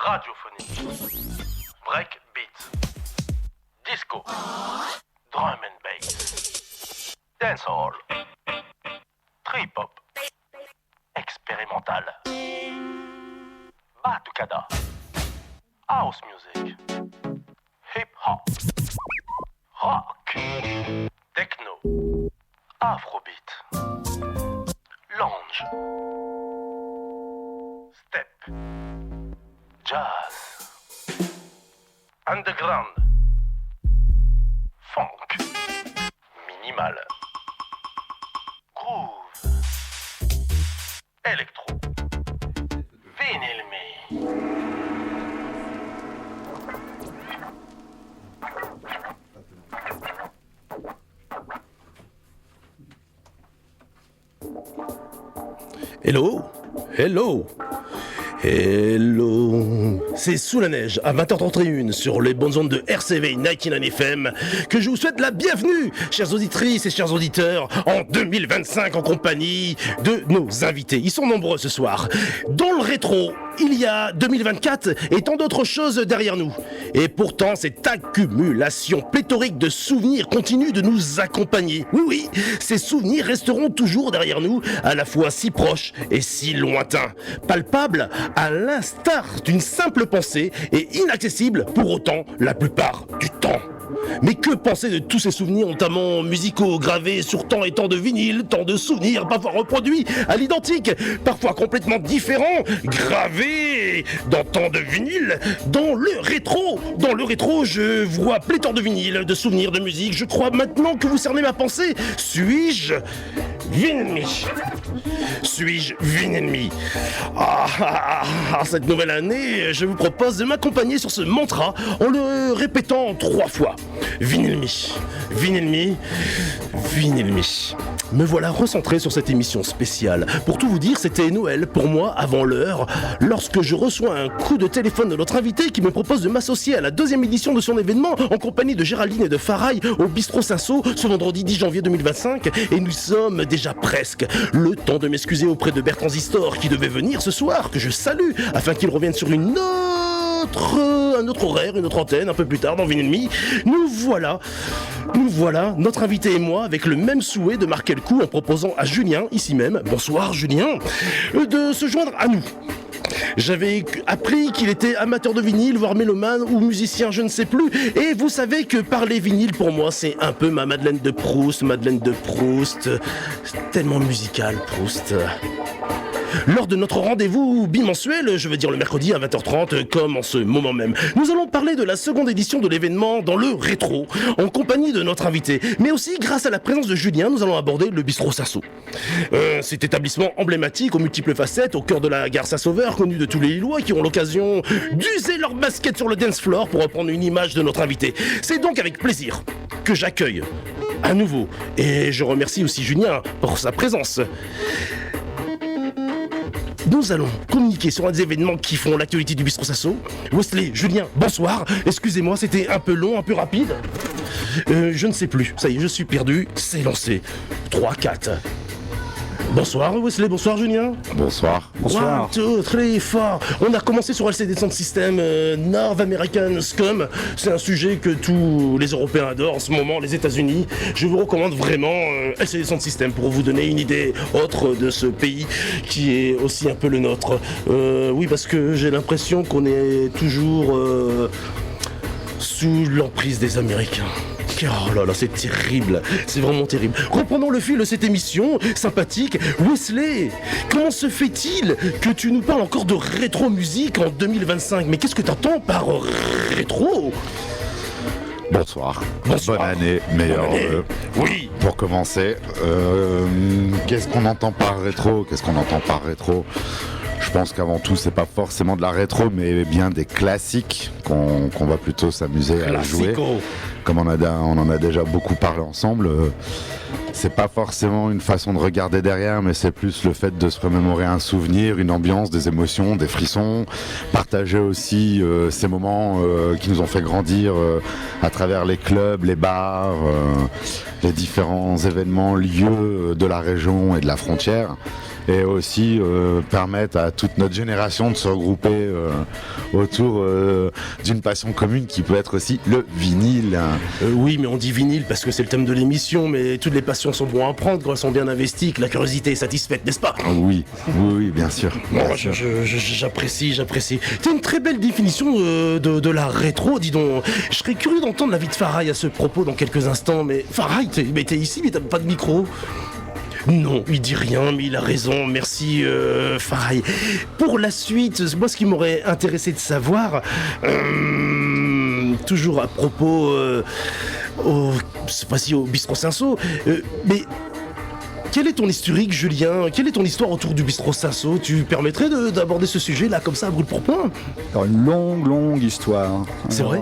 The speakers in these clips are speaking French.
radiophonique, breakbeat, disco, drum and bass, dancehall, trip-hop, expérimental, batucada, house music, hip-hop, rock, techno, afrobeat, lounge, step, jazz, underground, funk, minimal, groove, électro, vinyl me. Hello, hello, hello. C'est Sous la neige à 20h31 sur les bonnes ondes de RCV 99 FM que je vous souhaite la bienvenue, chères auditrices et chers auditeurs, en 2025 en compagnie de nos invités. Ils sont nombreux ce soir. Dans le rétro, il y a 2024 et tant d'autres choses derrière nous. Et pourtant, cette accumulation pléthorique de souvenirs continue de nous accompagner. Oui, oui, ces souvenirs resteront toujours derrière nous, à la fois si proches et si lointains, palpables à l'instar d'une simple pensée et inaccessibles pour autant la plupart du temps. Mais que penser de tous ces souvenirs, notamment musicaux, gravés sur tant et tant de vinyles, tant de souvenirs, parfois reproduits à l'identique, parfois complètement différents, gravés dans tant de vinyles, dans le rétro. Dans le rétro, je vois pléthore de vinyles, de souvenirs, de musique. Je crois maintenant que vous cernez ma pensée. Suis-je vinylmi? Suis-je vinylmi? Cette nouvelle année, je vous propose de m'accompagner sur ce mantra en le répétant 3 fois. Vinylmi, vinylmi, vinylmi. Me voilà recentré sur cette émission spéciale. Pour tout vous dire, c'était Noël pour moi avant l'heure, lorsque je reçois un coup de téléphone de notre invité qui me propose de m'associer à la 2e édition de son événement en compagnie de Géraldine et de Faraille au Bistrot Saint-Saul ce vendredi 10 janvier 2025. Et nous sommes déjà presque. Le temps de m'excuser auprès de Bertrand Zistor qui devait venir ce soir, que je salue, afin qu'il revienne sur un autre horaire, une autre antenne un peu plus tard dans Vinylmi. Nous voilà, notre invité et moi, avec le même souhait de marquer le coup en proposant à Julien, ici même, bonsoir Julien, de se joindre à nous. J'avais appris qu'il était amateur de vinyle, voire mélomane ou musicien, je ne sais plus. Et vous savez que parler vinyle, pour moi, c'est un peu ma Madeleine de Proust. C'est tellement musical, Proust. Lors de notre rendez-vous bimensuel, je veux dire le mercredi à 20h30, comme en ce moment même, nous allons parler de la 2e édition de l'événement dans le rétro, en compagnie de notre invité. Mais aussi, grâce à la présence de Julien, nous allons aborder le Bistrot Saint-Saul. Cet établissement emblématique aux multiples facettes, au cœur de la gare Saint-Sauveur, connu de tous les Lillois qui ont l'occasion d'user leur basket sur le dance floor pour reprendre une image de notre invité. C'est donc avec plaisir que j'accueille à nouveau, et je remercie aussi Julien pour sa présence. Nous allons communiquer sur un des événements qui font l'actualité du Bistrot Sasso. Wesley, Julien, bonsoir. Excusez-moi, c'était un peu long, un peu rapide. Je ne sais plus. Ça y est, je suis perdu. C'est lancé. 3, 4. Bonsoir Wesley, bonsoir Julien. Bonsoir. Bonsoir. 1, 2, très fort. On a commencé sur LCD Sound System, North American Scum. C'est un sujet que tous les Européens adorent en ce moment, les États-Unis. Je vous recommande vraiment LCD Sound System pour vous donner une idée autre de ce pays qui est aussi un peu le nôtre. Oui, parce que j'ai l'impression qu'on est toujours sous l'emprise des Américains. Oh là là, c'est terrible, c'est vraiment terrible. Reprenons le fil de cette émission sympathique. Wesley, comment se fait-il que tu nous parles encore de rétro-musique en 2025? Mais qu'est-ce que t'entends par rétro? Bonsoir. Bonne année, meilleurs vœux. Oui. Pour commencer, qu'est-ce qu'on entend par rétro? Je pense qu'avant tout, c'est pas forcément de la rétro, mais bien des classiques qu'on va plutôt s'amuser à jouer. Comme on en a déjà beaucoup parlé ensemble, c'est pas forcément une façon de regarder derrière, mais c'est plus le fait de se remémorer un souvenir, une ambiance, des émotions, des frissons, partager aussi ces moments qui nous ont fait grandir à travers les clubs, les bars, les différents événements, lieux de la région et de la frontière. et aussi permettre à toute notre génération de se regrouper autour d'une passion commune qui peut être aussi le vinyle. Oui, mais on dit vinyle parce que c'est le thème de l'émission, mais toutes les passions sont bonnes à prendre quand elles sont bien investies, que la curiosité est satisfaite, n'est-ce pas? Oui, bien sûr. Bon, j'apprécie. C'est une très belle définition de la rétro, dis donc. Je serais curieux d'entendre l'avis de Farai à ce propos dans quelques instants, mais Farai, t'es ici, mais t'as pas de micro. Non, il dit rien, mais il a raison, merci Farai. Pour la suite, moi ce qui m'aurait intéressé de savoir, toujours à propos, cette fois-ci au Bistrot Cinsault, mais quel est ton historique, Julien? Quelle est ton histoire autour du Bistrot Cinsault? Tu permettrais d'aborder ce sujet là comme ça à brûle pour point? Alors une longue histoire. C'est vrai.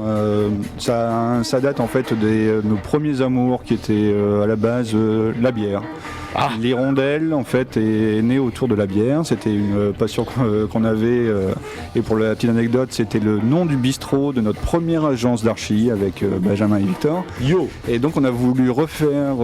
Ça date en fait de nos premiers amours qui étaient à la base la bière. Ah. L'Hirondelle en fait est née autour de la bière, c'était une passion qu'on avait et pour la petite anecdote c'était le nom du bistrot de notre première agence d'archi avec Benjamin et Victor. Yo. Et donc on a voulu refaire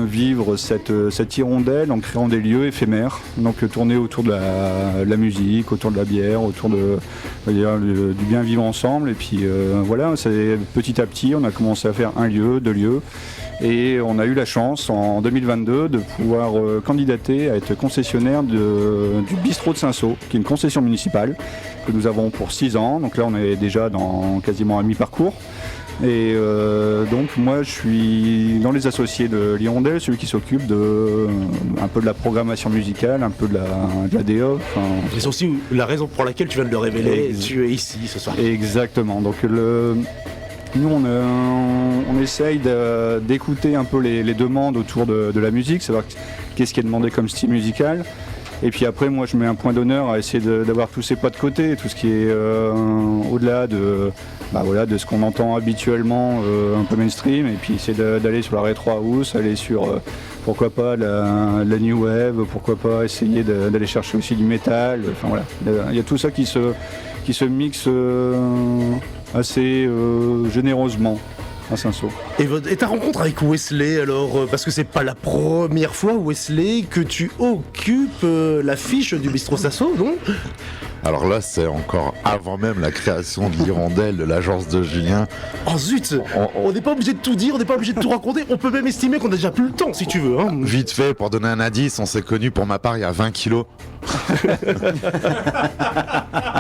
vivre cette hirondelle en créant des lieux éphémères, donc tourner autour de la musique, autour de la bière, autour du bien vivre ensemble et puis voilà, petit à petit on a commencé à faire un lieu, 2 lieux. Et on a eu la chance en 2022 de pouvoir candidater à être concessionnaire du bistrot de Cinsault, qui est une concession municipale que nous avons pour 6 ans. Donc là on est déjà quasiment à mi-parcours. Et donc moi je suis dans les associés de l'Hirondelle, celui qui s'occupe un peu de la programmation musicale, un peu de la DO. C'est aussi la raison pour laquelle tu viens de le révéler, tu es ici ce soir. Exactement. Donc nous, on essaye d'écouter un peu les demandes autour de la musique, savoir qu'est-ce qui est demandé comme style musical. Et puis après, moi, je mets un point d'honneur à essayer d'avoir tous ces pas de côté, tout ce qui est au-delà de ce qu'on entend habituellement, un peu mainstream, et puis essayer d'aller sur la retro house, aller sur, pourquoi pas, la new wave, pourquoi pas essayer d'aller chercher aussi du métal. Enfin voilà, il y a tout ça qui se mixe assez généreusement à Cinsault. Et ta rencontre avec Wesley alors, parce que c'est pas la première fois Wesley que tu occupes l'affiche du Bistrot Cinsault, non? Alors là, c'est encore avant même la création de l'Hirondelle, de l'agence de Julien. Oh zut, on n'est pas obligé de tout dire, on n'est pas obligé de tout raconter, on peut même estimer qu'on a déjà plus le temps si tu veux. Hein. Vite fait, pour donner un indice, on s'est connus pour ma part il y a 20 kilos.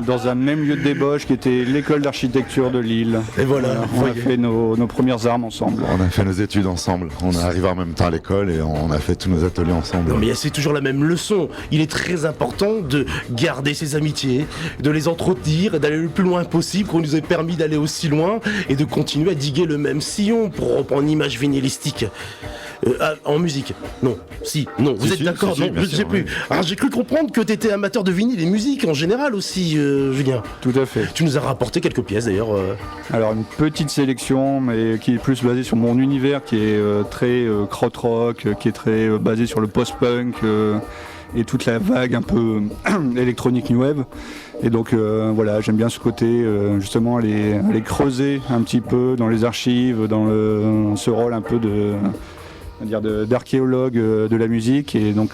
Dans un même lieu de débauche qui était l'école d'architecture de Lille. Et voilà, on a fait nos premières armes ensemble. On a fait nos études ensemble, on est arrivé en même temps à l'école et on a fait tous nos ateliers ensemble. Non mais c'est toujours la même leçon, il est très important de garder ses amitiés, de les entretenir et d'aller le plus loin possible, qu'on nous ait permis d'aller aussi loin et de continuer à diguer le même sillon pour reprendre une image vinylistique. En musique. Non. Vous êtes d'accord? Si, non, je sais plus. Alors j'ai cru comprendre que tu étais amateur de vinyle et musique en général aussi, Julien. Tout à fait. Tu nous as rapporté quelques pièces d'ailleurs. Alors une petite sélection, mais qui est plus basée sur mon univers, qui est très krautrock, qui est très basé sur le post-punk et toute la vague un peu électronique new wave. Et donc voilà, j'aime bien ce côté, justement aller creuser un petit peu dans les archives, dans ce rôle un peu d'archéologue de la musique et donc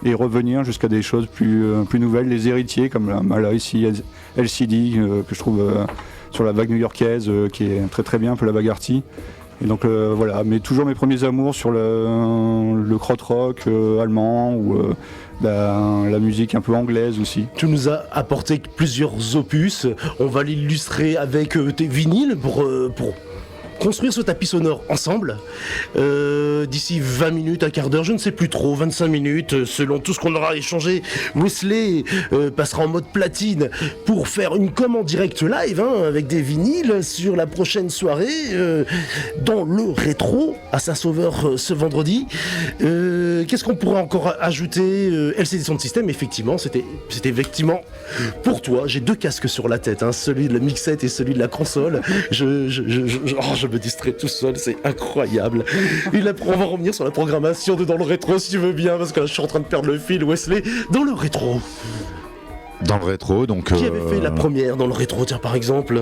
et revenir jusqu'à des choses plus nouvelles, les héritiers comme là ici LCD que je trouve sur la vague new-yorkaise qui est très très bien, un peu la vague arty. Et donc voilà, mais toujours mes premiers amours sur le krautrock allemand ou la musique un peu anglaise aussi. Tu nous as apporté plusieurs opus, on va l'illustrer avec tes vinyles pour construire ce tapis sonore ensemble. D'ici 20 minutes, un quart d'heure, je ne sais plus trop, 25 minutes, selon tout ce qu'on aura échangé, Wesley passera en mode platine pour faire une commande directe live avec des vinyles sur la prochaine soirée dans le rétro à Saint-Sauveur ce vendredi. Qu'est-ce qu'on pourrait encore ajouter? LCD Sound System, effectivement, c'était effectivement pour toi. J'ai 2 casques sur la tête, celui de la mixette et celui de la console. Je me distrais tout seul, c'est incroyable. On va revenir sur la programmation de Dans le rétro si tu veux bien, parce que là je suis en train de perdre le fil, Wesley. Dans le rétro. Dans le rétro, donc... Qui avait fait la première dans le rétro, tiens, par exemple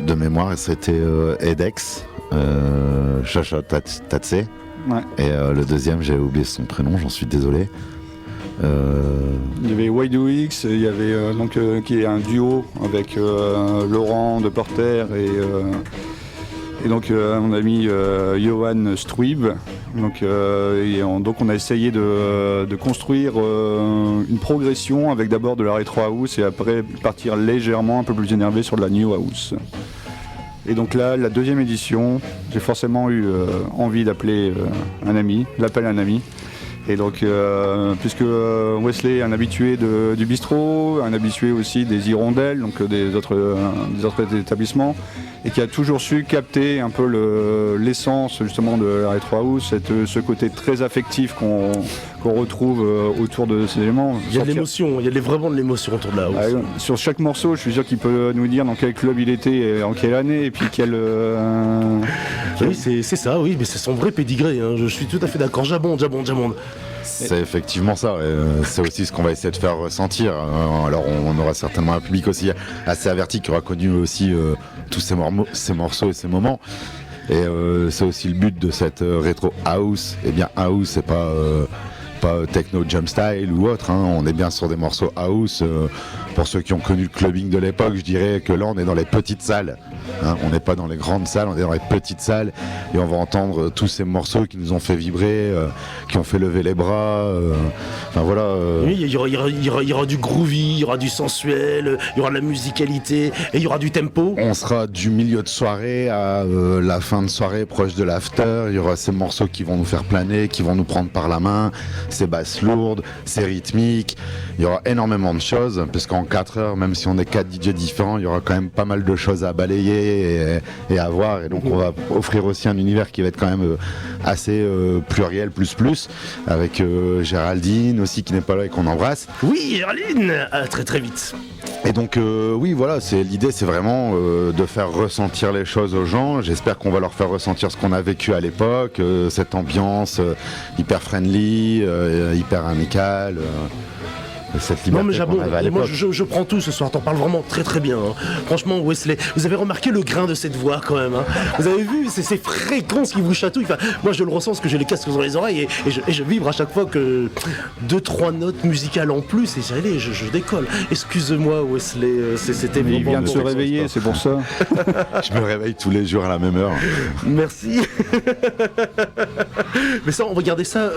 De mémoire, c'était Edex, Chacha Tatsé. Ouais. Et le deuxième, j'ai oublié son prénom, j'en suis désolé. Il y avait Y2X, il y avait qui est un duo avec Laurent de Porter et donc mon ami Johan Struib. Donc on a essayé de construire une progression avec d'abord de la rétro house et après partir légèrement un peu plus énervé sur de la new house. Et donc là, la deuxième édition, j'ai forcément eu envie d'appeler un ami, Et donc, puisque Wesley est un habitué du bistrot, un habitué aussi des hirondelles, donc des autres établissements, et qui a toujours su capter un peu l'essence justement de la retro house, ce côté très affectif qu'on retrouve autour de ces éléments. Il y a de l'émotion, il y a vraiment de l'émotion autour de la house. Sur chaque morceau, je suis sûr qu'il peut nous dire dans quel club il était et en quelle année, et puis quel... Oui, c'est ça, oui, mais c'est son vrai pédigré, hein. Je suis tout à fait d'accord. Jamonde. C'est effectivement ça, et c'est aussi ce qu'on va essayer de faire ressentir. Alors on aura certainement un public aussi assez averti qui aura connu aussi tous ces morceaux et ces moments. Et c'est aussi le but de cette rétro house. Et bien house, c'est pas techno jump style ou autre, hein. On est bien sur des morceaux house. Pour ceux qui ont connu le clubbing de l'époque, je dirais que là on est dans les petites salles, hein. On n'est pas dans les grandes salles, on est dans les petites salles et on va entendre tous ces morceaux qui nous ont fait vibrer, qui ont fait lever les bras. Enfin voilà. Oui, il y aura du groovy, il y aura du sensuel, il y aura de la musicalité et il y aura du tempo. On sera du milieu de soirée à la fin de soirée, proche de l'after. Il y aura ces morceaux qui vont nous faire planer, qui vont nous prendre par la main, ces basses lourdes, ces rythmiques. Il y aura énormément de choses, parce qu'en 4 heures, même si on est 4 DJ différents, il y aura quand même pas mal de choses à balayer et à voir. Et donc on va offrir aussi un univers qui va être quand même assez pluriel, plus, avec Géraldine aussi qui n'est pas là et qu'on embrasse. Oui, Géraldine, très très vite. Et donc oui, voilà, l'idée c'est vraiment de faire ressentir les choses aux gens. J'espère qu'on va leur faire ressentir ce qu'on a vécu à l'époque, cette ambiance hyper friendly, hyper amicale. Cette liberté qu'on avait à l'époque. Moi je prends tout ce soir, t'en parles vraiment très très bien, hein. Franchement Wesley, vous avez remarqué le grain de cette voix quand même, hein. Vous avez vu ces fréquences qui vous chatouillent, enfin, moi je le ressens parce que j'ai les casques dans les oreilles et je vibre à chaque fois que 2-3 notes musicales en plus et allez, je décolle. Excuse-moi Wesley, c'était vraiment... Il vient de se réveiller, c'est pour ça. Je me réveille tous les jours à la même heure. Merci. Mais ça, on va garder ça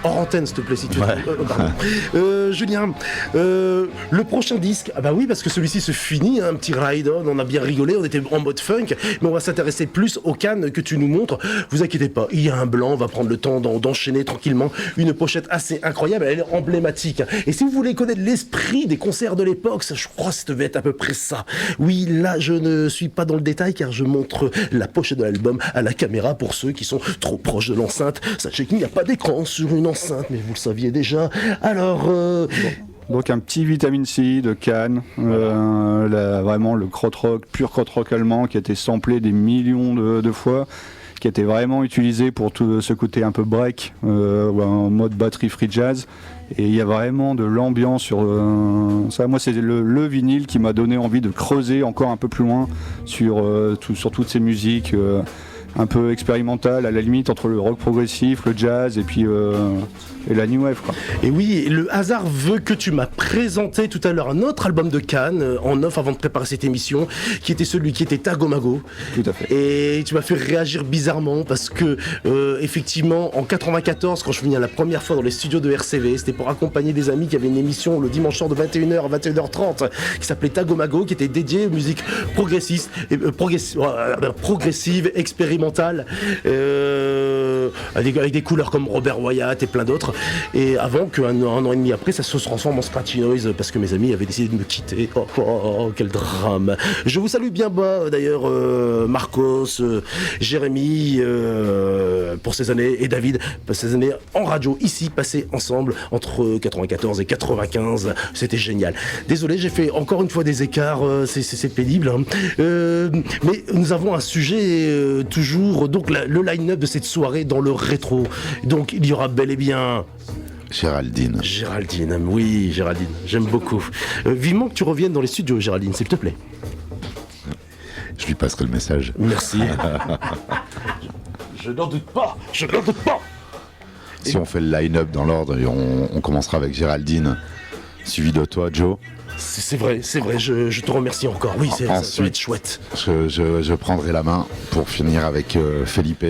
hors antenne s'il te plaît si tu veux. Julien, le prochain disque, ah bah oui parce que celui-ci se finit, hein, un petit ride-on, on a bien rigolé, on était en mode funk, mais on va s'intéresser plus aux cannes que tu nous montres. Vous inquiétez pas, il y a un blanc, on va prendre le temps d'enchaîner tranquillement une pochette assez incroyable, elle est emblématique. Et si vous voulez connaître l'esprit des concerts de l'époque, ça, je crois que ça devait être à peu près ça. Oui, là je ne suis pas dans le détail car je montre la pochette de l'album à la caméra pour ceux qui sont trop proches de l'enceinte. Sachez qu'il n'y a pas d'écran sur une enceinte, mais vous le saviez déjà. Alors... Donc un petit vitamine C de Cannes, vraiment le krautrock, pur krautrock allemand qui a été samplé des millions de fois, qui a été vraiment utilisé pour tout ce côté un peu break, en mode batterie free jazz. Et il y a vraiment de l'ambiance sur ça. Moi, c'est le vinyle qui m'a donné envie de creuser encore un peu plus loin sur toutes ces musiques un peu expérimentales, à la limite entre le rock progressif, le jazz et puis et la new wave, quoi. Et oui, le hasard veut que tu m'as présenté tout à l'heure un autre album de Cannes en off avant de préparer cette émission, qui était celui qui était Tagomago. Tout à fait. Et tu m'as fait réagir bizarrement parce que effectivement en 94, quand je venais la première fois dans les studios de RCV, c'était pour accompagner des amis qui avaient une émission le dimanche soir de 21h à 21h30 qui s'appelait Tagomago, qui était dédiée aux musiques progressive, expérimentale, avec des couleurs comme Robert Wyatt et plein d'autres. Et avant qu'un an et demi après, ça se transforme en Scratchy Noise parce que mes amis avaient décidé de me quitter. Oh, quel drame. Je vous salue bien bas d'ailleurs, Marcos, Jérémy, pour ces années, et David, pour ces années en radio ici, passées ensemble entre 94 et 95. C'était génial. Désolé, j'ai fait encore une fois des écarts, c'est pénible, hein. Mais nous avons un sujet toujours, donc le line-up de cette soirée dans le rétro. Donc il y aura bel et bien... Géraldine, oui, Géraldine, j'aime beaucoup. Vivement que tu reviennes dans les studios, Géraldine, s'il te plaît. je lui passerai le message. Merci. Je n'en doute pas. Si on fait le line-up dans l'ordre, on commencera avec Géraldine, suivi de toi, Joe. C'est vrai, je te remercie encore. Oui, ça va Ensuite, être chouette. je prendrai la main pour finir avec Felipe.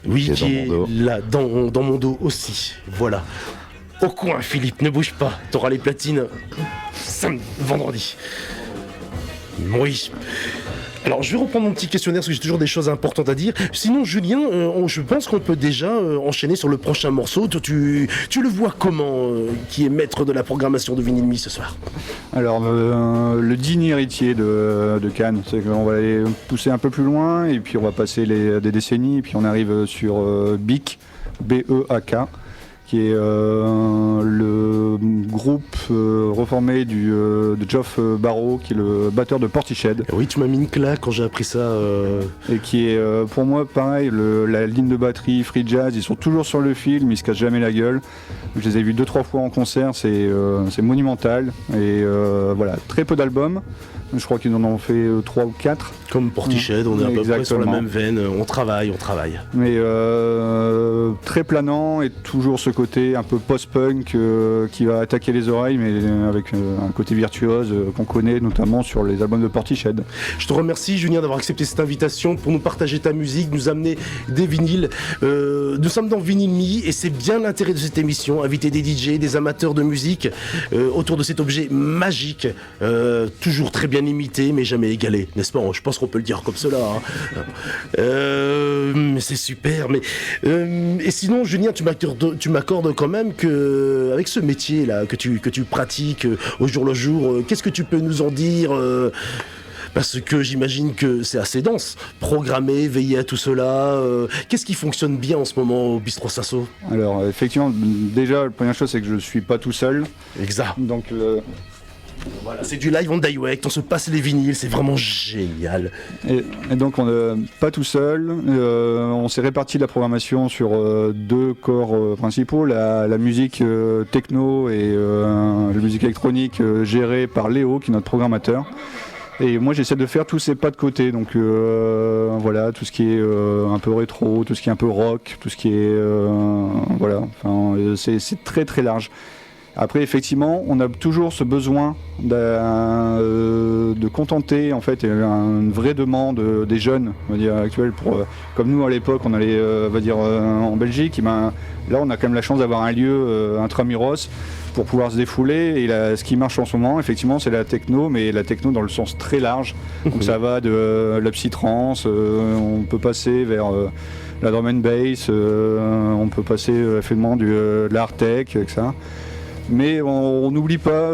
Oui, qui est dans mon dos. là, dans mon dos aussi. Voilà. Au coin, Philippe, ne bouge pas. T'auras les platines vendredi. Oui. Alors, je vais reprendre mon petit questionnaire parce que j'ai toujours des choses importantes à dire. Sinon, Julien, je pense qu'on peut déjà enchaîner sur le prochain morceau. Toi, tu le vois comment, qui est maître de la programmation de Vinyl Me ce soir? Alors, le digne héritier de Cannes, c'est qu'on va aller pousser un peu plus loin et puis on va passer des décennies et puis on arrive sur BEAK, B-E-A-K, qui est le groupe reformé de Geoff Barrow, qui est le batteur de Portishead. Oui, tu m'as mis une claque quand j'ai appris ça. Et qui est pour moi pareil, la ligne de batterie, free jazz, ils sont toujours sur le film, ils se cassent jamais la gueule. Je les ai vus 2-3 fois en concert, c'est monumental. Et voilà, très peu d'albums. Je crois qu'ils en ont fait 3 ou 4. Comme Portishead, on est à peu près sur la Exactement. même veine. On travaille. Mais très planant et toujours ce côté un peu post-punk qui va attaquer les oreilles, mais avec un côté virtuose qu'on connaît notamment sur les albums de Portishead. Je te remercie, Julien, d'avoir accepté cette invitation pour nous partager ta musique, nous amener des vinyles. Nous sommes dans Vinyl Me et c'est bien l'intérêt de cette émission, inviter des DJ, des amateurs de musique autour de cet objet magique, toujours très bien imité mais jamais égalé, n'est-ce pas? Je pense qu'on peut le dire comme cela. Mais c'est super. Et sinon, Julien, tu m'accordes quand même que avec ce métier-là que tu pratiques au jour le jour, qu'est-ce que tu peux nous en dire? Parce que j'imagine que c'est assez dense, programmer, veiller à tout cela. Qu'est-ce qui fonctionne bien en ce moment au Bistro Sasso? Alors effectivement, déjà la première chose c'est que je suis pas tout seul. Exact. Donc Voilà, c'est du live on direct, on se passe les vinyles, c'est vraiment génial. et donc on n'est pas tout seul. On s'est réparti la programmation sur 2 corps principaux, la musique techno et la musique électronique gérée par Léo qui est notre programmateur. Et moi j'essaie de faire tous ces pas de côté, donc voilà, tout ce qui est un peu rétro, tout ce qui est un peu rock, tout ce qui est voilà, enfin c'est très très large. Après effectivement on a toujours ce besoin de contenter en fait une vraie demande des jeunes, on va dire actuels, pour comme nous à l'époque on allait on va dire en Belgique, et ben, là on a quand même la chance d'avoir un lieu intramuros pour pouvoir se défouler. Et ce qui marche en ce moment, effectivement, c'est la techno, mais la techno dans le sens très large. Donc ça va de la psy-trance, on peut passer vers la drum and bass, on peut passer effectivement de l'art tech, etc. Mais on n'oublie pas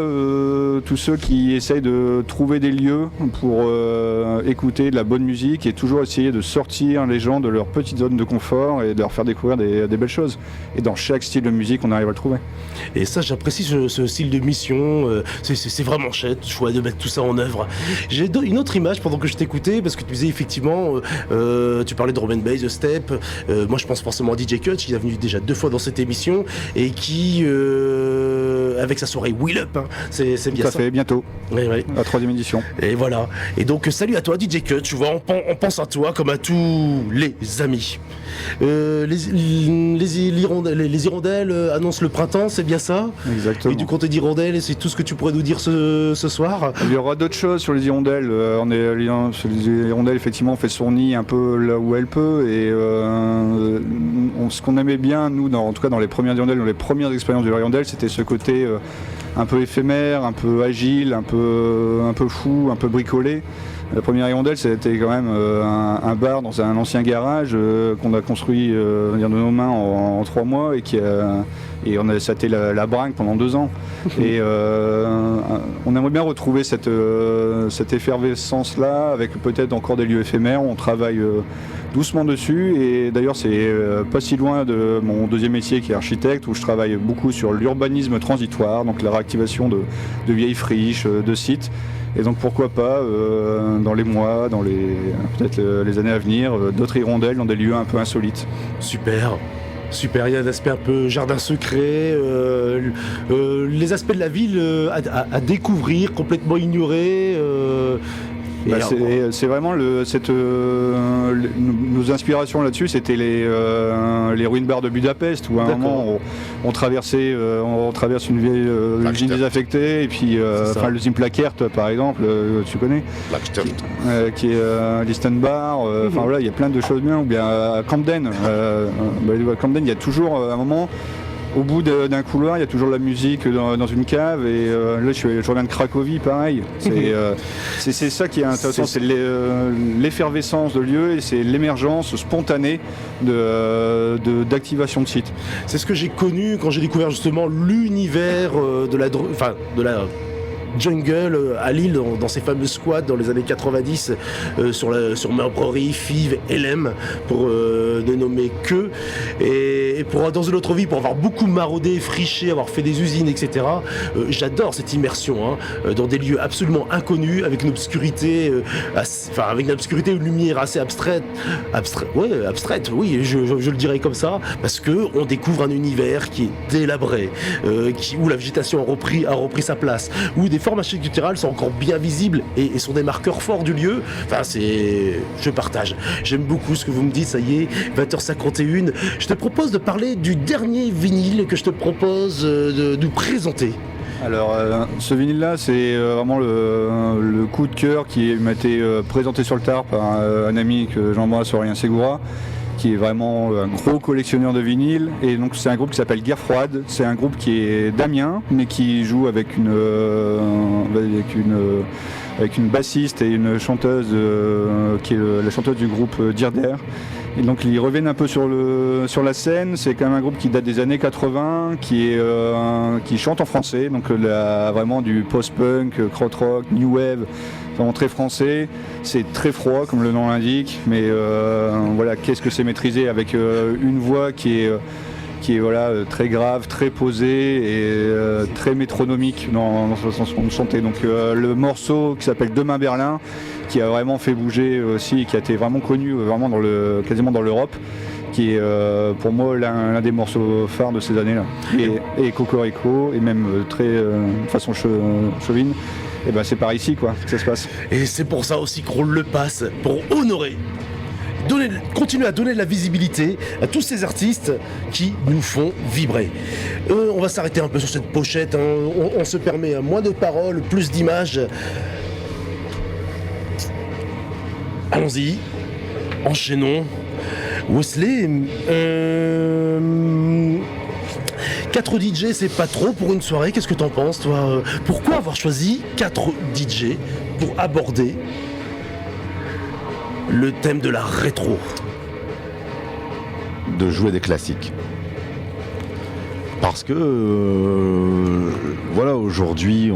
tous ceux qui essayent de trouver des lieux pour écouter de la bonne musique et toujours essayer de sortir les gens de leur petite zone de confort et de leur faire découvrir des belles choses. Et dans chaque style de musique, on arrive à le trouver. Et ça, j'apprécie ce style de mission, c'est vraiment chouette, choix de mettre tout ça en œuvre. J'ai une autre image pendant que je t'écoutais, parce que tu disais effectivement, tu parlais de drum and bass, de step, moi je pense forcément à DJ Cut, qui est venu déjà 2 fois dans cette émission, et qui... avec sa soirée Wheel Up, hein. C'est bien Ça ça. fait bientôt, Oui. la 3e édition. Et voilà. Et donc salut à toi DJ Cut, tu vois, on pense à toi comme à tous les amis. Les hirondelles annoncent le printemps, c'est bien ça? Exactement. Et du côté d'hirondelles, c'est tout ce que tu pourrais nous dire ce soir? Il y aura d'autres choses sur les hirondelles. Sur les hirondelles, effectivement, on fait son nid un peu là où elle peut. Et ce qu'on aimait bien, nous, en tout cas dans les premières hirondelles, dans les premières expériences de hirondelles, c'était ce côté un peu éphémère, un peu agile, un peu fou, un peu bricolé. La première hirondelle, c'était quand même un bar dans un ancien garage qu'on a construit de nos mains en 3 mois et on a saté la bringue pendant 2 ans. Et on aimerait bien retrouver cette effervescence-là avec peut-être encore des lieux éphémères. On travaille doucement dessus et d'ailleurs c'est pas si loin de mon 2e métier qui est architecte, où je travaille beaucoup sur l'urbanisme transitoire, donc la réactivation de vieilles friches, de sites. Et donc pourquoi pas dans les mois, peut-être les années à venir, d'autres hirondelles dans des lieux un peu insolites. Super, il y a un aspect un peu jardin secret, les aspects de la ville à découvrir, complètement ignorés. Et alors, C'est vraiment nos inspirations là-dessus, c'était les ruines bars de Budapest où à un D'accord. moment on traverse une vieille usine Blackstert. désaffectée et puis ça. l'usine Plaquert par exemple, tu connais, Blackstert. qui est l'Eastern Bar. Enfin voilà, il y a plein de choses bien. Ou bien à Camden, à Camden, il y a toujours à un moment. Au bout d'un couloir, il y a toujours de la musique dans une cave et là je reviens de Cracovie, pareil. C'est ça qui est intéressant, c'est l'effervescence de lieu et c'est l'émergence spontanée d'activation de sites. c'est ce que j'ai connu quand j'ai découvert justement l'univers de la jungle à Lille, dans ces fameux squats dans les années 90, sur Marbury, Fives, LM, pour ne nommer que. Et pour dans une autre vie, pour avoir beaucoup maraudé, friché, avoir fait des usines, etc. J'adore cette immersion dans des lieux absolument inconnus, avec une obscurité, avec une obscurité, une lumière assez abstraite, oui, je le dirais comme ça, parce que on découvre un univers qui est délabré, où la végétation a repris sa place, où des formes architecturales sont encore bien visibles et sont des marqueurs forts du lieu. Enfin, je partage. J'aime beaucoup ce que vous me dites, ça y est, 20h51. Je te propose de parler du dernier vinyle que je te propose de nous présenter. Alors ce vinyle-là, c'est vraiment le coup de cœur qui m'a été présenté sur le tard par un ami que j'embrasse, Aurélien Ségoura, qui est vraiment un gros collectionneur de vinyles. Et donc c'est un groupe qui s'appelle Guerre Froide. C'est un groupe qui est d'Amiens, mais qui joue avec une bassiste et une chanteuse qui est la chanteuse du groupe Dirder. Et donc ils reviennent un peu sur la scène. C'est quand même un groupe qui date des années 80, qui chante en français, donc vraiment du post-punk, krautrock, new wave, vraiment très français. C'est très froid comme le nom l'indique, mais voilà, qu'est-ce que c'est maîtrisé avec une voix qui est très grave, très posée et très métronomique dans sa façon de chanter. Donc le morceau qui s'appelle Demain Berlin, qui a vraiment fait bouger aussi, qui a été vraiment connu vraiment quasiment dans l'Europe, qui est pour moi l'un des morceaux phares de ces années-là. Et Cocorico, et même très de façon chauvine, et ben c'est par ici quoi que ça se passe. Et c'est pour ça aussi qu'on le passe, pour honorer, continuer à donner de la visibilité à tous ces artistes qui nous font vibrer. On va s'arrêter un peu sur cette pochette, on se permet moins de paroles, plus d'images. Allons-y, enchaînons. Wesley, 4 DJ, c'est pas trop pour une soirée, qu'est-ce que t'en penses toi? Pourquoi avoir choisi 4 DJ pour aborder le thème de la rétro? De jouer des classiques. Parce que voilà, aujourd'hui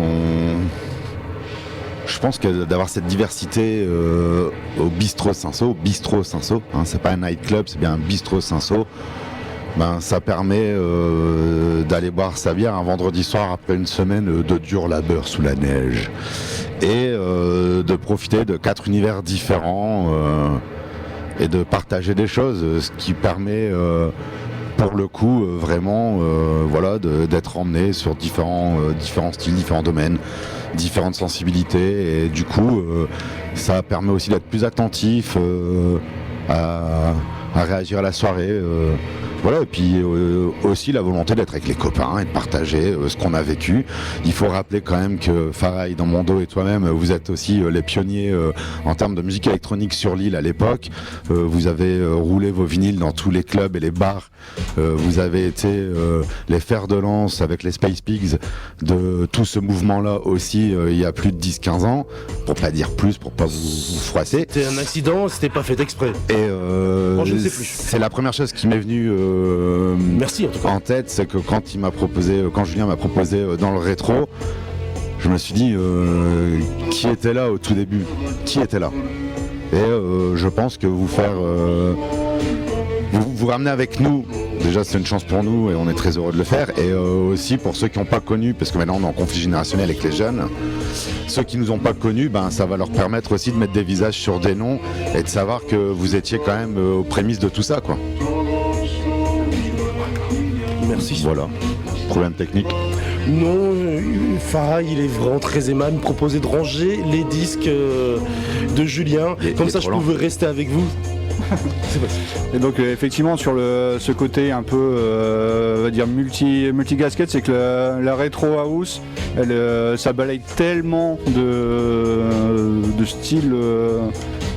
je pense que d'avoir cette diversité au bistrot Cinsault, c'est pas un nightclub, c'est bien un bistrot Cinsault, ça permet d'aller boire sa bière un vendredi soir après une semaine de dur labeur sous la neige et de profiter de 4 univers différents et de partager des choses, ce qui permet pour le coup vraiment d'être emmené sur différents styles, différents domaines, différentes sensibilités, et du coup ça permet aussi d'être plus attentif à réagir à la soirée. Voilà, et puis aussi la volonté d'être avec les copains et de partager ce qu'on a vécu. Il faut rappeler quand même que Farai, dans mon dos, et toi-même, vous êtes aussi les pionniers en termes de musique électronique sur l'île à l'époque. Vous avez roulé vos vinyles dans tous les clubs et les bars. Vous avez été les fers de lance avec les Space Pigs de tout ce mouvement-là aussi il y a plus de 10-15 ans, pour pas dire plus, pour pas vous froisser. C'était un accident, c'était pas fait exprès. Et je ne sais plus. c'est la première chose qui m'est venue Merci en tout cas. en tête, c'est que quand Julien m'a proposé dans le rétro, je me suis dit qui était là au tout début, qui était là. Et je pense que vous ramener avec nous, déjà c'est une chance pour nous et on est très heureux de le faire, et aussi pour ceux qui n'ont pas connu, parce que maintenant on est en conflit générationnel avec les jeunes, ceux qui nous ont pas connus, ça va leur permettre aussi de mettre des visages sur des noms et de savoir que vous étiez quand même aux prémices de tout ça quoi. Merci. Voilà, problème technique. Non, Farah, il est vraiment très aimable. Il me proposait de ranger les disques de Julien. Comme ça, je pouvais rester avec vous. C'est possible. Et donc effectivement sur ce côté un peu on va dire multi-casquette, c'est que la rétro house, ça balaye tellement de styles.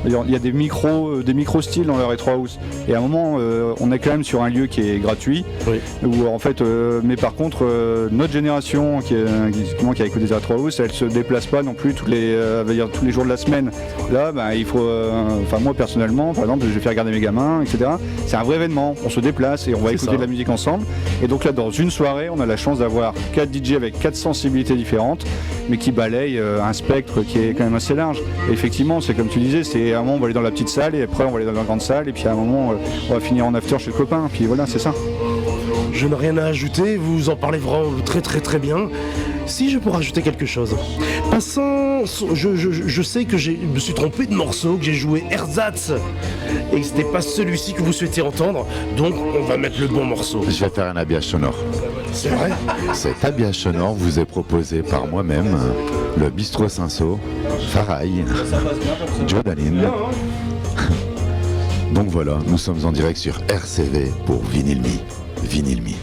Il y a des micro-styles dans la retro house. Et à un moment, on est quand même sur un lieu qui est gratuit. Oui. Où, en fait, mais par contre, notre génération qui a écouté des retro house, elle se déplace pas non plus tous les jours de la semaine. Là, il faut. Moi personnellement, par exemple, je vais faire regarder mes gamins, etc. C'est un vrai événement. On se déplace et on va écouter de la musique ensemble. Et donc là, dans une soirée, on a la chance d'avoir 4 DJ avec 4 sensibilités différentes, mais qui balayent un spectre qui est quand même assez large. Et effectivement, c'est comme tu disais, c'est à un moment on va aller dans la petite salle et après on va aller dans la grande salle et puis à un moment on va finir en after chez le copain. Puis voilà, c'est ça. Je n'ai rien à ajouter, vous en parlez vraiment très très très bien. Si je peux rajouter quelque chose. Passant, je sais que je me suis trompé de morceau, que j'ai joué Ersatz et que c'était pas celui-ci que vous souhaitez entendre, donc on va mettre le bon morceau. Je vais faire un habillage sonore. C'est vrai? Cet habillage sonore vous est proposé par moi-même, le Bistrot Cinsault, Faraï, Joe Daline. Donc voilà, nous sommes en direct sur RCV pour Vinyl Me. Vinyl Me.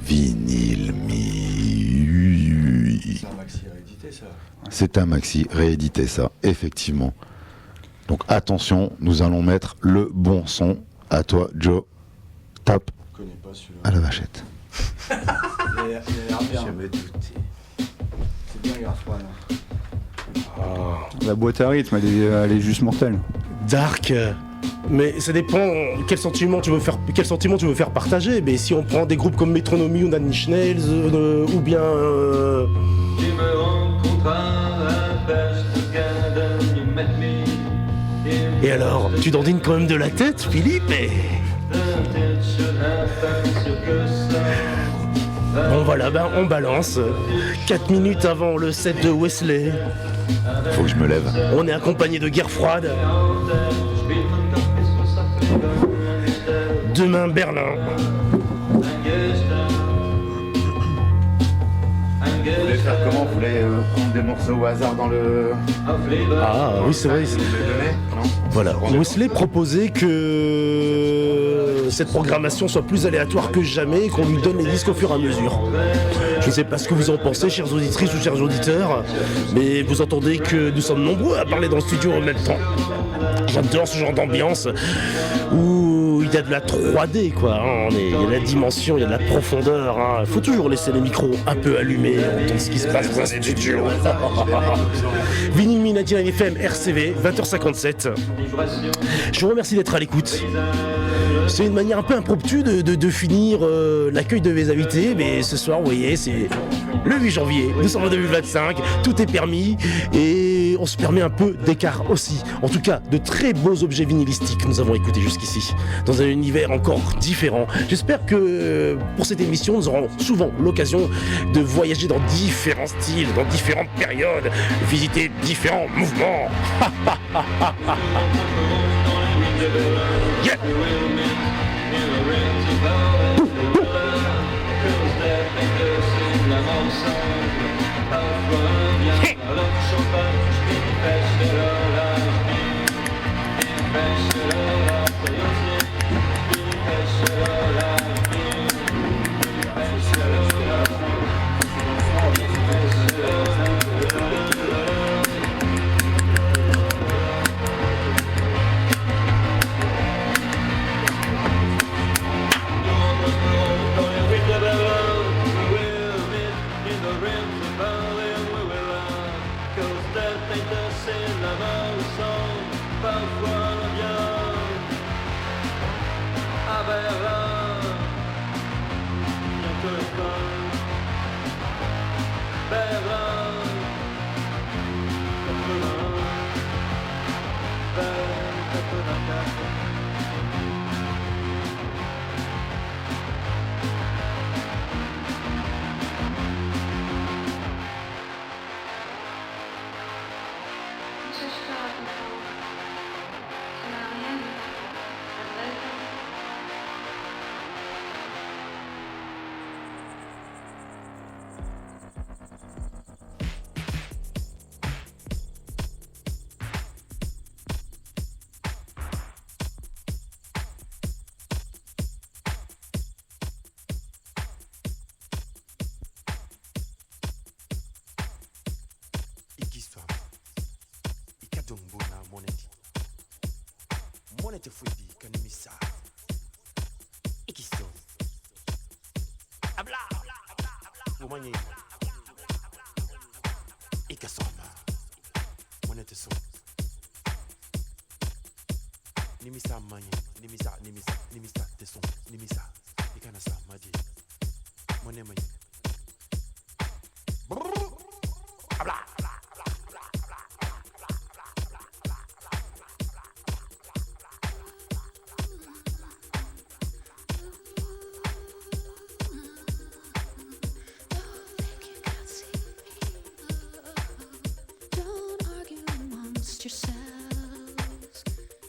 Vinyl Me. C'est un maxi réédité ça. C'est un maxi réédité ça, effectivement. Donc attention, nous allons mettre le bon son. À toi, Joe. Top. Je connais pas celui-là. À la vachette. Il a l'air bien. Je me doutais. C'est bien Garfois là. La boîte à rythme, elle est juste mortelle. Dark. Mais ça dépend quel sentiment tu veux faire partager. Mais si on prend des groupes comme Metronomy ou Nine Inch Nails ou bien Tu me rencontras à First Garden, you met me. et alors, tu dandines quand même de la tête, Philippe Bon voilà, on balance. 4 minutes avant le set de Wesley. Faut que je me lève. On est accompagné de Guerre froide. Demain, Berlin. Vous voulez faire comment? Vous voulez prendre des morceaux au hasard dans le... Ah oui, c'est vrai. Non. Voilà. Wesley proposait que cette programmation soit plus aléatoire que jamais et qu'on lui donne les disques au fur et à mesure. Je ne sais pas ce que vous en pensez, chères auditrices ou chers auditeurs, mais vous entendez que nous sommes nombreux à parler dans le studio en même temps. J'adore ce genre d'ambiance où il y a de la 3D, quoi. Il y a de la dimension, il y a de la profondeur. Il faut toujours laisser les micros un peu allumés, entendre ce qui se passe dans un studio. Vinyl Me 99 FM RCV, 20h57. Je vous remercie d'être à l'écoute. C'est une manière un peu impromptue de finir l'accueil de mes invités, mais ce soir, vous voyez, c'est le 8 janvier, nous sommes en 2025, tout est permis et on se permet un peu d'écart aussi. En tout cas, de très beaux objets vinylistiques que nous avons écoutés jusqu'ici, dans un univers encore différent. J'espère que pour cette émission, nous aurons souvent l'occasion de voyager dans différents styles, dans différentes périodes, visiter différents mouvements. Yeah. Monete fuidi kanimisa Ikiso Abla Umanye Ikasoma Monete so Nimisa manye Nimisa teson Nimisa Ikanasa maji Mone manye Abla yourselves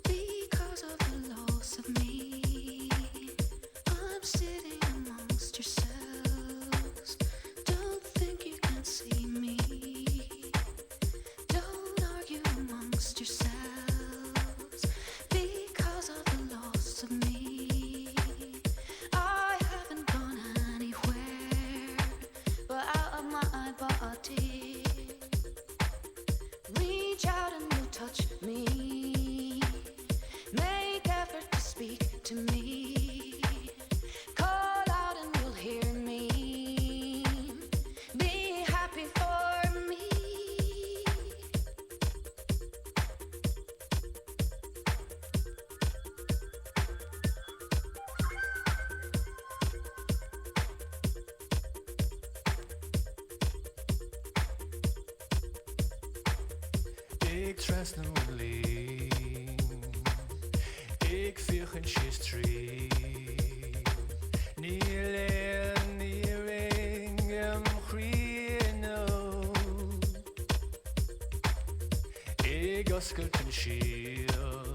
because of the loss of me. I'm sitting amongst yourselves. Don't think you can see me. Don't argue amongst yourselves because of the loss of me. I haven't gone anywhere but out of my body. Reach out and you'll touch me. Make effort to speak to me. Call out and you'll hear me. Be happy for me. Ik trust no alleen. Ik vier geen history. Kneeling, kneeling, I'm no. Ik oskult en schiel.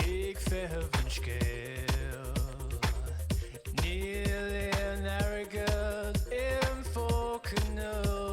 Ik verheven scheel. Kneeling, arrogant, infokeno.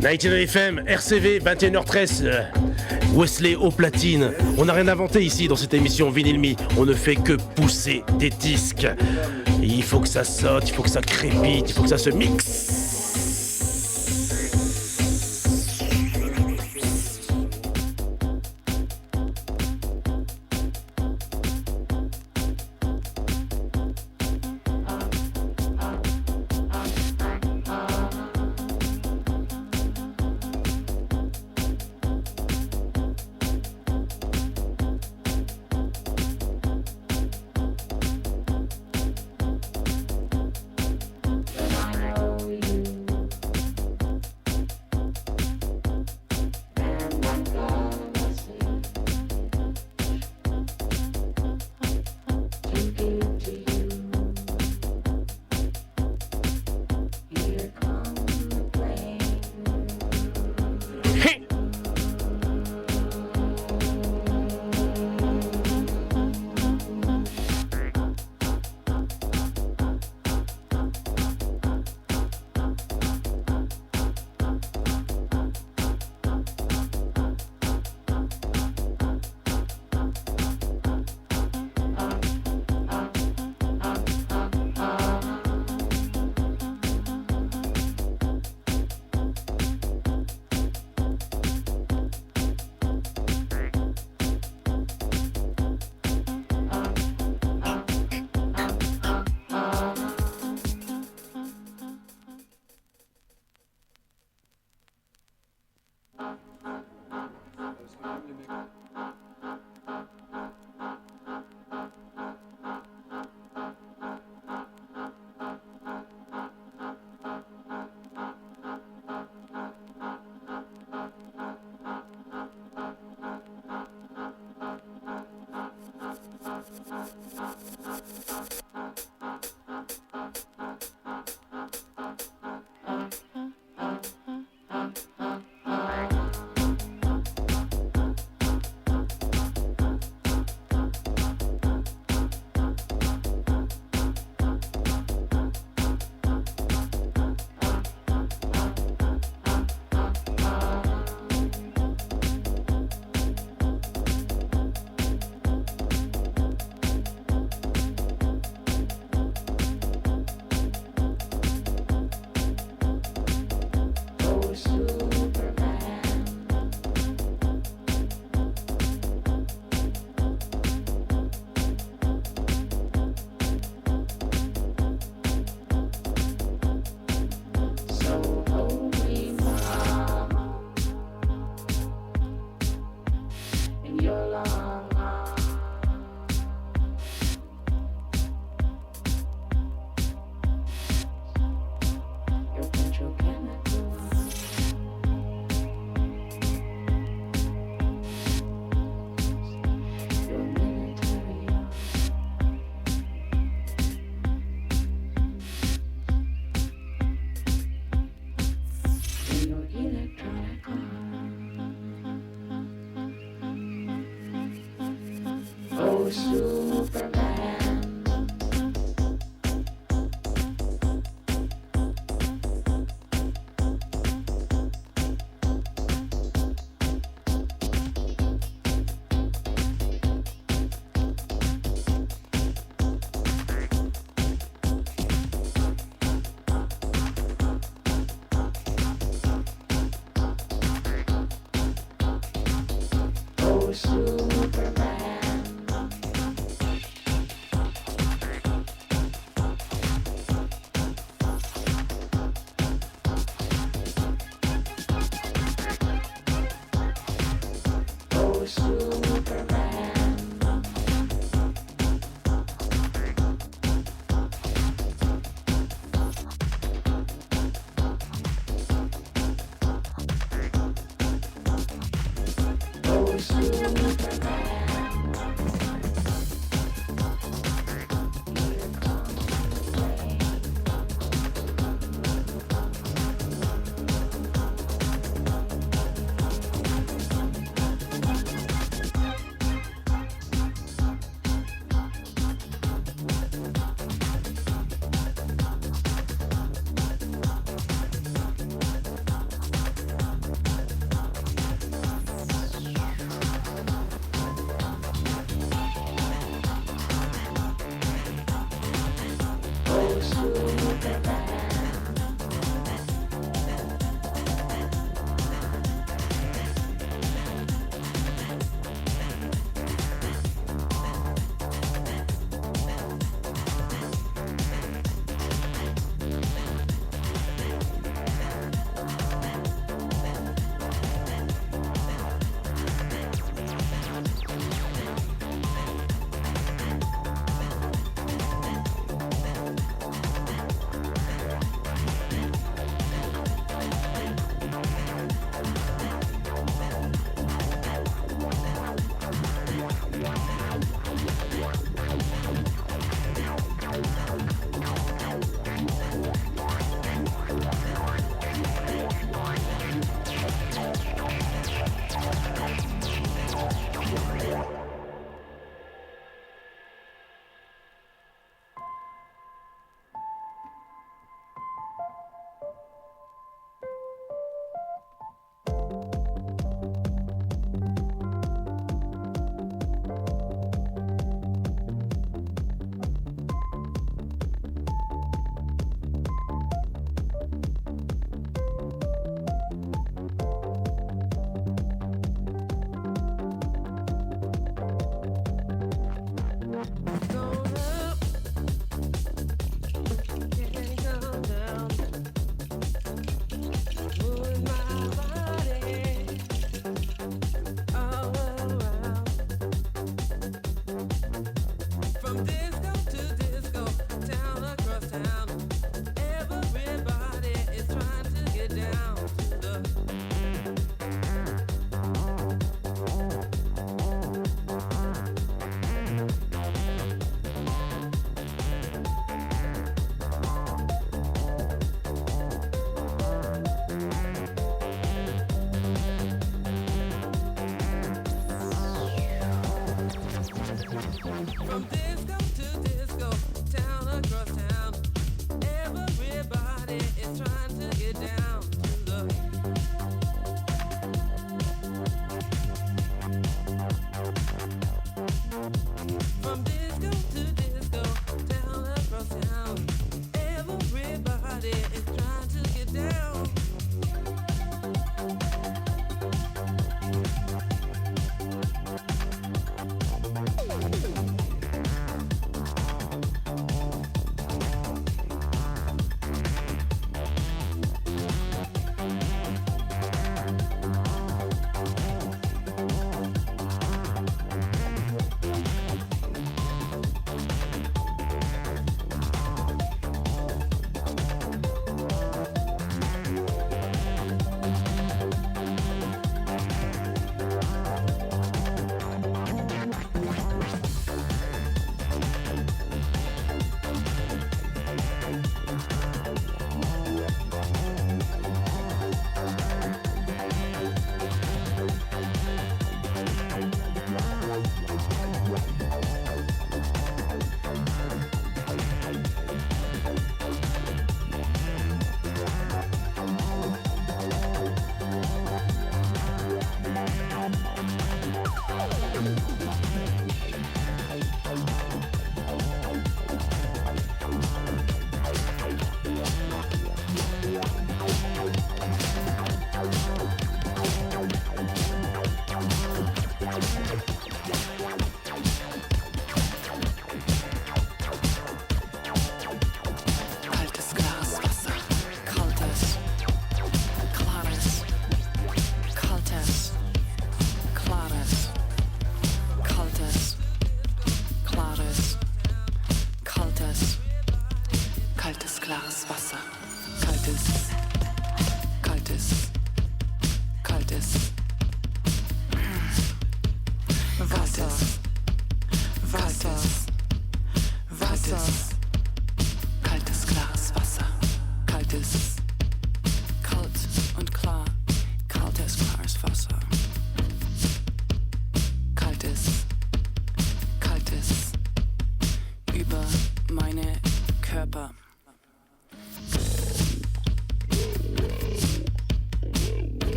99 FM, RCV, 21h13, Wesley au platine. On n'a rien inventé ici dans cette émission Vinyl Me. On ne fait que pousser des disques. Et il faut que ça saute, il faut que ça crépite, il faut que ça se mixe.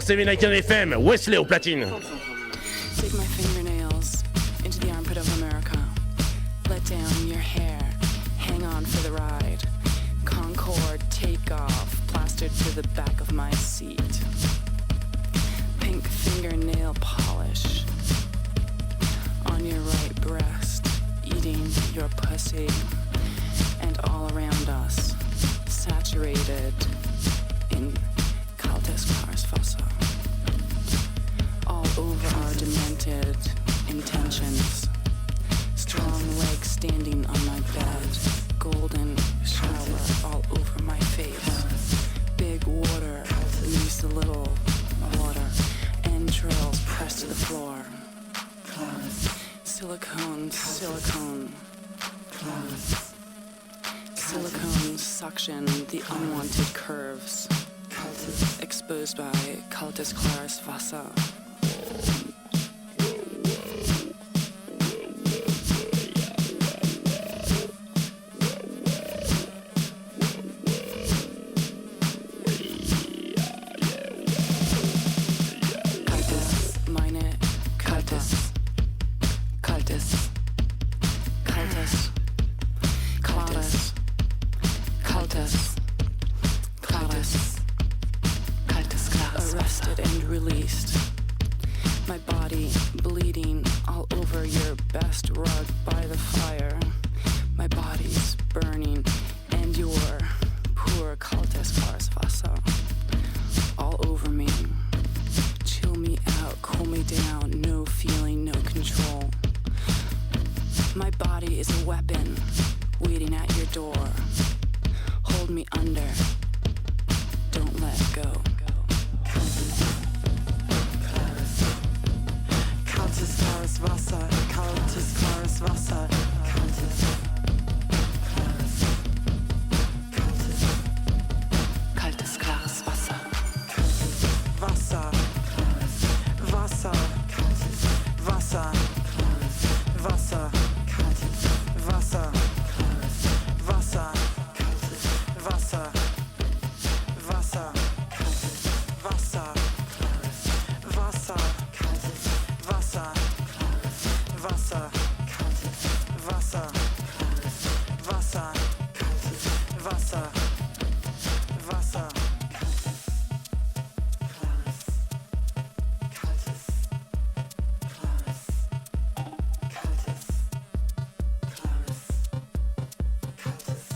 RCV 19 FM, Wesley au platine. Dig my fingernails into the armpit of America. Let down your hair, hang on for the ride. Concorde, take off, plastered to the back of my seat. Pink fingernail polish on your right breast, eating your pussy. And all around us, saturated in Kaltes Klares Wasser. All over our demented intentions. Strong legs standing on my bed. Golden shower all over my face. Big water leaves a little water. Entrails pressed to the floor. Silicone, silicone. Silicone suction the unwanted curves. Exposed by Kaltes Klares Wasser. Arrested and released. My body bleeding all over your best rug by the fire. My body's burning and your poor Kaltes Klares Wasser all over me. Chill me out, cool me down, no feeling, no control. My body is a weapon waiting at your door. Hold me under, don't let go. Kaltes kaltes, klares Wasser, kaltes, klares Wasser, kaltes, klares, kaltes, Kaltes, klares Wasser. Wasser, klares Wasser, kaltes, Wasser, klares Wasser, kaltes, Wasser, klares Wasser, kaltes, Wasser, Wasser, kaltes, Wasser, klares Wasser, kaltes, Wasser, klares Wasser, kaltes, Wasser, klares Wasser, kaltes, Wasser, Wasser, kaltes, klares, kaltes, klares, kaltes, klares, kaltes,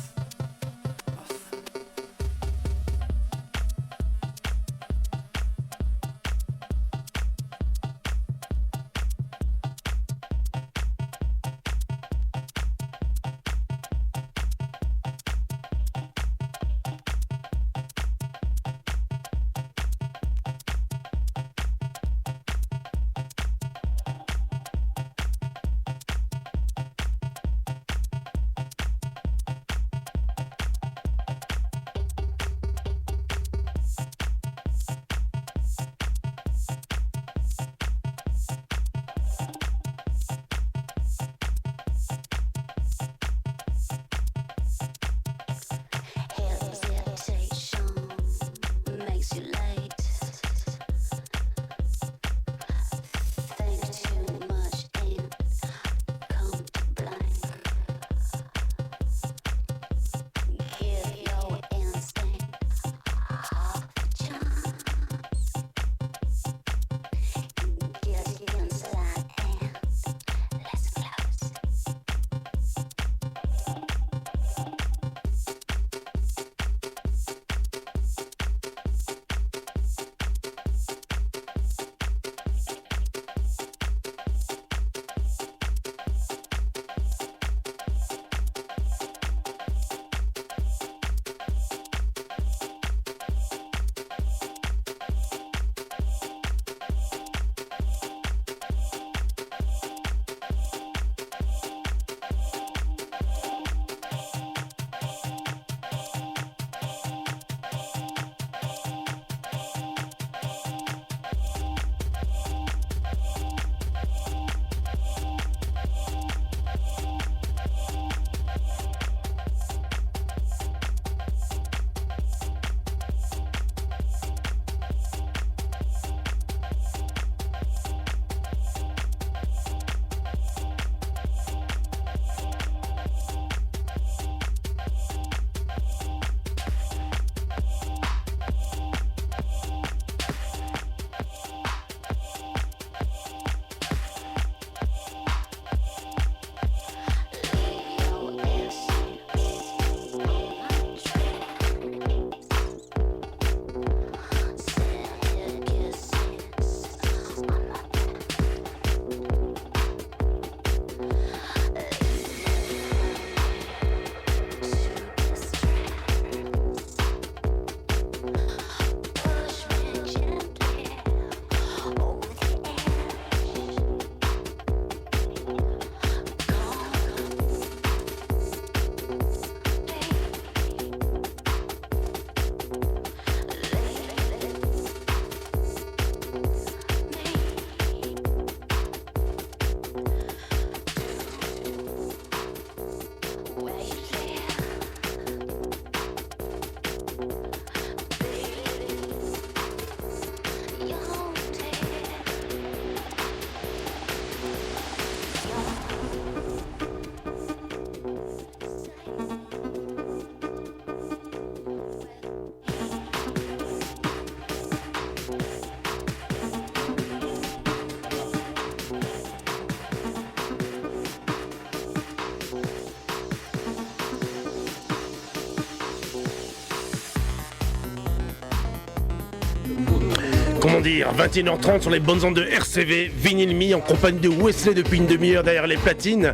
comment dire, 21h30 sur les bonnes ondes de RCV, Vinyl Me en compagnie de Wesley depuis une demi-heure derrière les platines.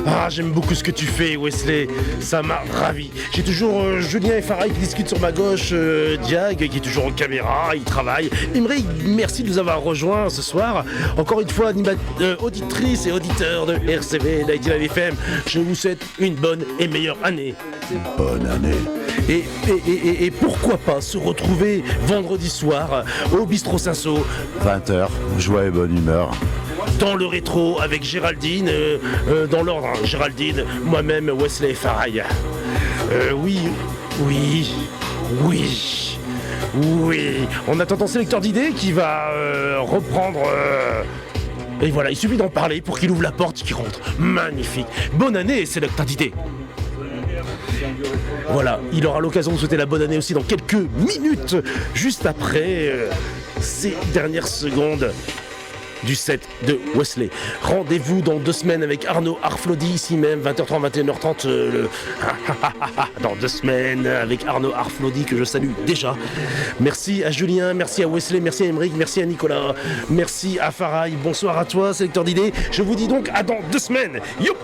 Ah, j'aime beaucoup ce que tu fais, Wesley, ça m'a ravi. J'ai toujours Julien et Farai qui discutent sur ma gauche, Diag qui est toujours en caméra, il travaille. Imri, merci de nous avoir rejoints ce soir. Encore une fois, auditrices et auditeurs de RCV, d'ITV FM, je vous souhaite une bonne et meilleure année. Bonne année. Et pourquoi pas se retrouver vendredi soir au Bistrot Cinsault 20h, joie et bonne humeur. dans le rétro avec Géraldine, dans l'ordre, hein, Géraldine, moi-même, Wesley et Farai. Oui, on attend ton sélecteur d'idées qui va reprendre... Et voilà, il suffit d'en parler pour qu'il ouvre la porte, qu'il rentre. Magnifique. Bonne année, sélecteur d'idées. Voilà, il aura l'occasion de souhaiter la bonne année aussi dans quelques minutes, juste après ces dernières secondes du set de Wesley. Rendez-vous dans 2 semaines avec Arnaud Arflody, ici même, 20h30, 21h30, dans 2 semaines, avec Arnaud Arflody, que je salue déjà. Merci à Julien, merci à Wesley, merci à Emeric, merci à Nicolas, merci à Farai, bonsoir à toi, sélecteur d'idées. Je vous dis donc à dans 2 semaines. Yo.